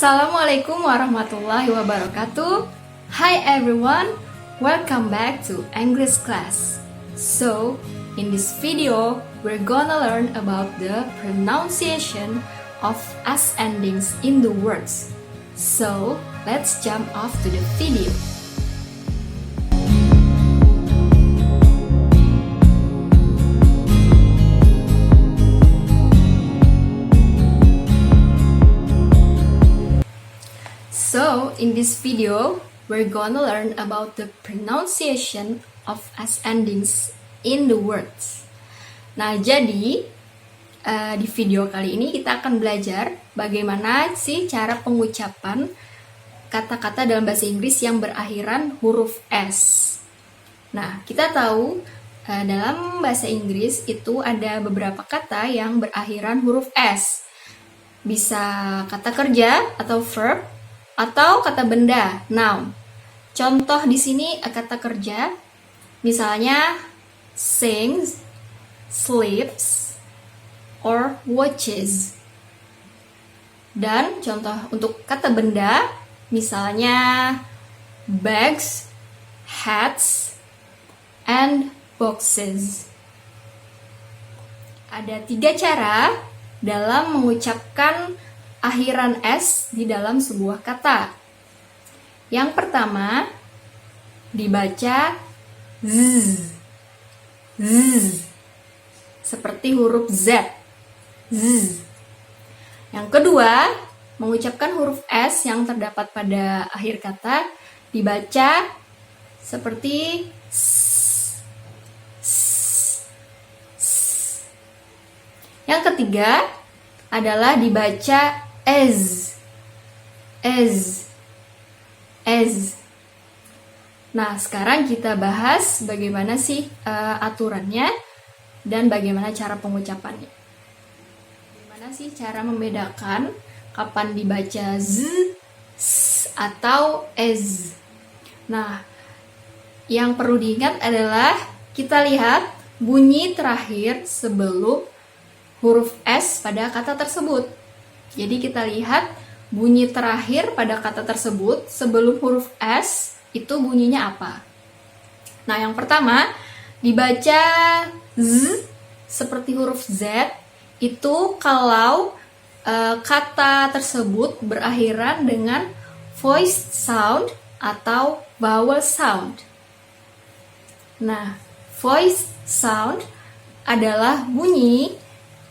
Assalamualaikum warahmatullahi wabarakatuh. Hi everyone, welcome back to English class. So, in this video, we're gonna learn about the pronunciation of S endings in the words. So, let's jump off to the video. So, in this video, we're gonna learn about the pronunciation of S endings in the words. Nah, jadi di video kali ini kita akan belajar bagaimana sih cara pengucapan kata-kata dalam bahasa Inggris yang berakhiran huruf S. Nah, kita tahu dalam bahasa Inggris itu ada beberapa kata yang berakhiran huruf S. Bisa kata kerja atau verb, atau kata benda, noun. Contoh di sini kata kerja, misalnya sings, sleeps, or watches. Dan contoh untuk kata benda, misalnya bags, hats, and boxes. Ada 3 cara dalam mengucapkan akhiran S di dalam sebuah kata. Yang pertama, dibaca Z, Z, seperti huruf Z, Z. Yang kedua, mengucapkan huruf S yang terdapat pada akhir kata dibaca seperti S, S, S. Yang ketiga adalah dibaca as. Nah, sekarang kita bahas bagaimana sih aturannya dan bagaimana cara pengucapannya. Bagaimana sih cara membedakan kapan dibaca z, s, atau as? Nah, yang perlu diingat adalah kita lihat bunyi terakhir sebelum huruf S pada kata tersebut. Jadi kita lihat bunyi terakhir pada kata tersebut sebelum huruf S itu bunyinya apa. Nah, yang pertama dibaca Z seperti huruf Z itu kalau kata tersebut berakhiran dengan voiced sound atau vowel sound. Nah, voiced sound adalah bunyi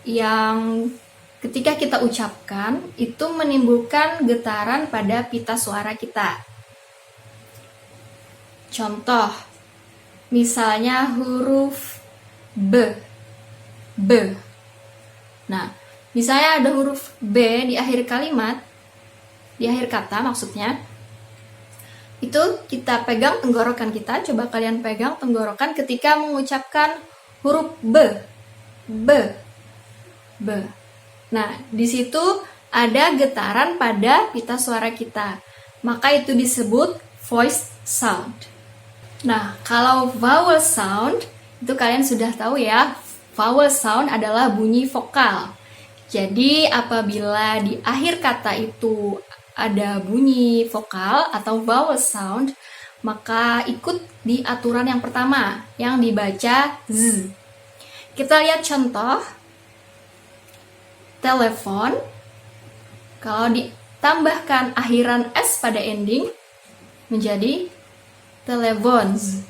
yang ketika kita ucapkan itu menimbulkan getaran pada pita suara kita. Contoh, misalnya huruf B. Nah, misalnya ada huruf B di akhir kalimat, di akhir kata maksudnya, itu kita pegang tenggorokan kita. Coba kalian pegang tenggorokan ketika mengucapkan huruf B. Nah, di situ ada getaran pada pita suara kita. Maka itu disebut voiced sound. Nah, kalau vowel sound, itu kalian sudah tahu ya. Vowel sound adalah bunyi vokal. Jadi, apabila di akhir kata itu ada bunyi vokal atau vowel sound, maka ikut di aturan yang pertama, yang dibaca Z. Kita lihat contoh. Telepon, kalau ditambahkan akhiran S pada ending menjadi telepons.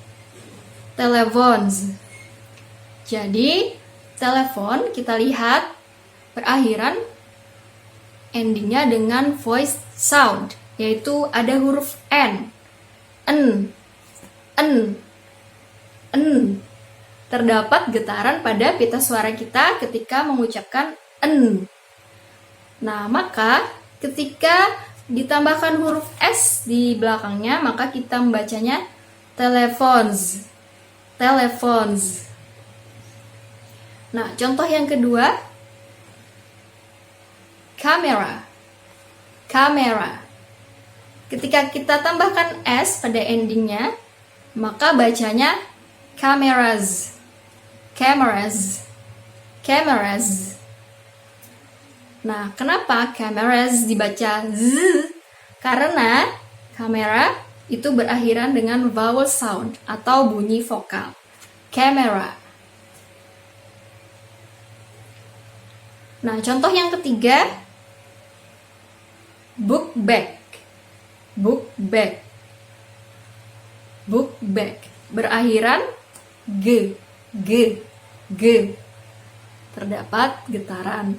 Jadi telepon kita lihat berakhiran endingnya dengan voiced sound, yaitu ada huruf N. Terdapat getaran pada pita suara kita ketika mengucapkan N. Nah, maka ketika ditambahkan huruf S di belakangnya, maka kita membacanya telepons. Nah, contoh yang kedua, kamera. Ketika kita tambahkan S pada endingnya, maka bacanya cameras. Nah, kenapa cameras dibaca z? Karena kamera itu berakhiran dengan vowel sound atau bunyi vokal. Camera. Nah, contoh yang ketiga, book bag. Book bag. Book bag. Berakhiran g. G. G. Terdapat getaran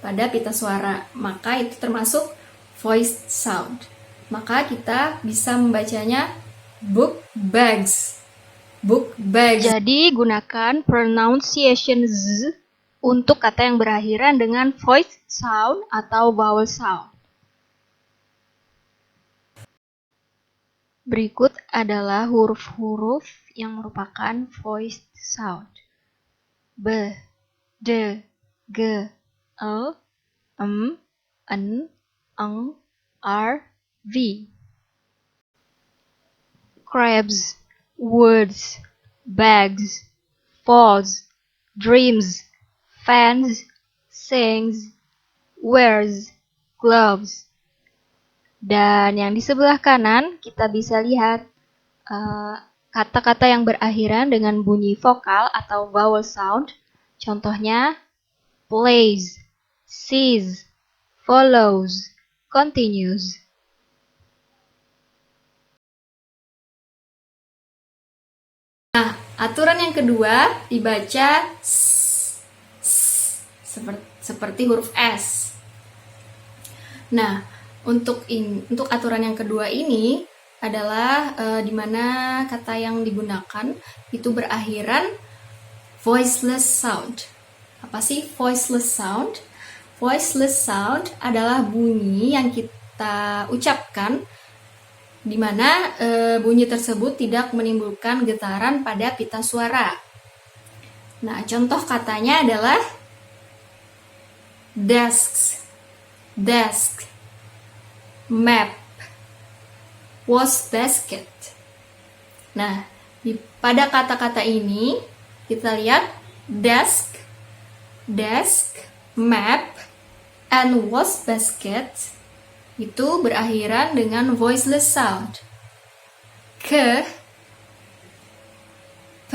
pada pita suara, maka itu termasuk voiced sound. Maka kita bisa membacanya book bags. Book bags. Jadi gunakan pronunciation z untuk kata yang berakhiran dengan voiced sound atau vowel sound. Berikut adalah huruf-huruf yang merupakan voiced sound. B, D, G, L, M, N, Eng, R, V. Crabs, words, bags, falls, dreams, fans, sings, wears, gloves. Dan yang di sebelah kanan kita bisa lihat kata-kata yang berakhiran dengan bunyi vokal atau vowel sound. Contohnya plays, sees, follows, continues. Nah, aturan yang kedua dibaca seperti huruf S. Nah, untuk aturan yang kedua ini adalah di mana kata yang digunakan itu berakhiran voiceless sound. Apa sih voiceless sound? Voiceless sound adalah bunyi yang kita ucapkan di mana bunyi tersebut tidak menimbulkan getaran pada pita suara. Nah, contoh katanya adalah desks, desk, map, wastebasket. Nah, pada kata-kata ini kita lihat desk, map, and wastebasket itu berakhiran dengan voiceless sound. K, P,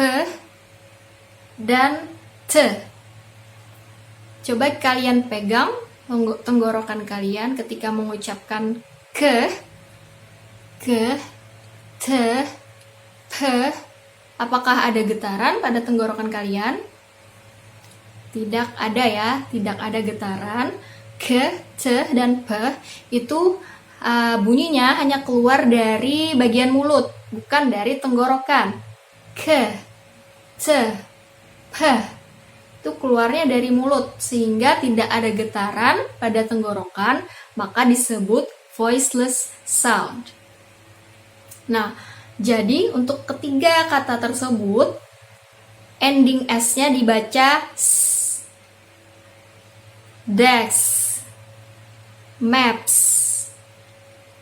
dan T. Coba kalian pegang tenggorokan kalian ketika mengucapkan T, P. Apakah ada getaran pada tenggorokan kalian? Tidak ada ya, tidak ada getaran. K, T, dan P itu bunyinya hanya keluar dari bagian mulut, bukan dari tenggorokan. K, T, P itu keluarnya dari mulut, sehingga tidak ada getaran pada tenggorokan, maka disebut voiceless sound. Nah, jadi untuk ketiga kata tersebut, ending S-nya dibaca S. Desks, maps,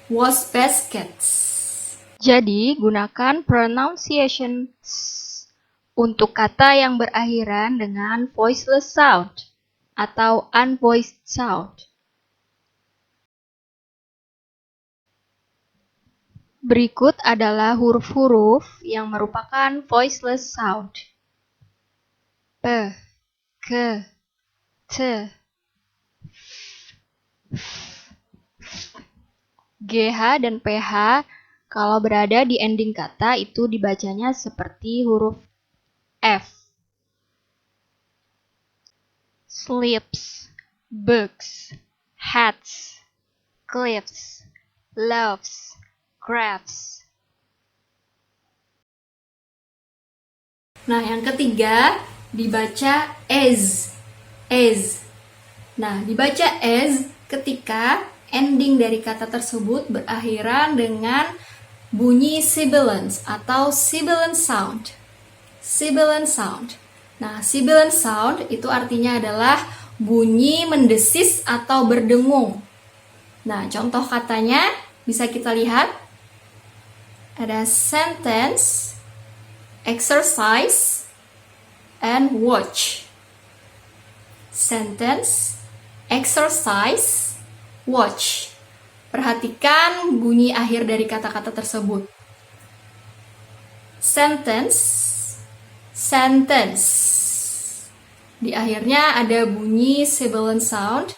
wastebaskets. Jadi, gunakan pronunciation S untuk kata yang berakhiran dengan voiceless sound atau unvoiced sound. Berikut adalah huruf-huruf yang merupakan voiceless sound. P, K, T, GH dan PH kalau berada di ending kata itu dibacanya seperti huruf F. Slips, books, hats, cliffs, loves, crafts. Nah, yang ketiga dibaca as. Nah, dibaca as ketika ending dari kata tersebut berakhiran dengan bunyi sibilant atau sibilant sound. Sibilant sound. Nah, sibilant sound itu artinya adalah bunyi mendesis atau berdengung. Nah, contoh katanya bisa kita lihat. Ada sentence, exercise, and watch. Sentence, exercise, watch. Perhatikan bunyi akhir dari kata-kata tersebut. Sentence, sentence. Di akhirnya ada bunyi sibilant sound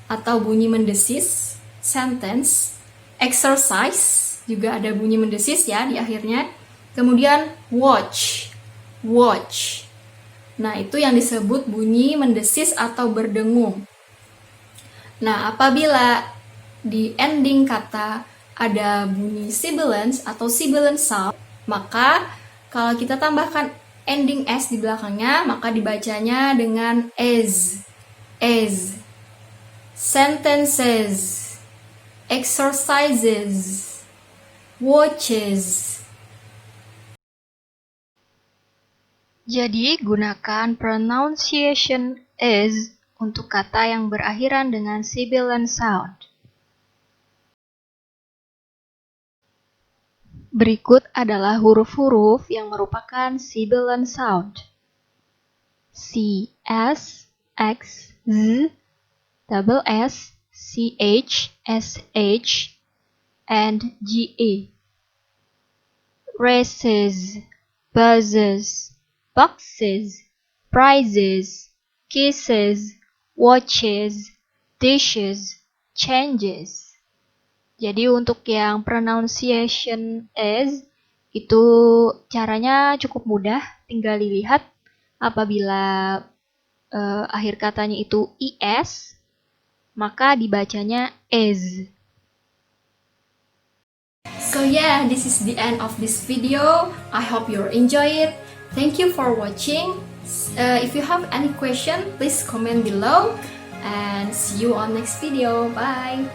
atau bunyi mendesis, sentence. Exercise, juga ada bunyi mendesis ya di akhirnya. Kemudian watch, watch. Nah, itu yang disebut bunyi mendesis atau berdengung. Nah, apabila di ending kata ada bunyi sibilants atau sibilant sound, maka kalau kita tambahkan ending s di belakangnya, maka dibacanya dengan as. Sentences, exercises, watches. Jadi gunakan pronunciation as untuk kata yang berakhiran dengan sibilant sound. Berikut adalah huruf-huruf yang merupakan sibilant sound. C, S, X, Z, double S, CH, SH, and GA. Races, buzzes, boxes, prizes, kisses, watches, dishes, changes. Jadi untuk yang pronunciation as itu caranya cukup mudah, tinggal dilihat apabila akhir katanya itu es, maka dibacanya as. So yeah, this is the end of this video. I hope you enjoy it. Thank you for watching. If you have any question, please comment below. And see you on next video. Bye.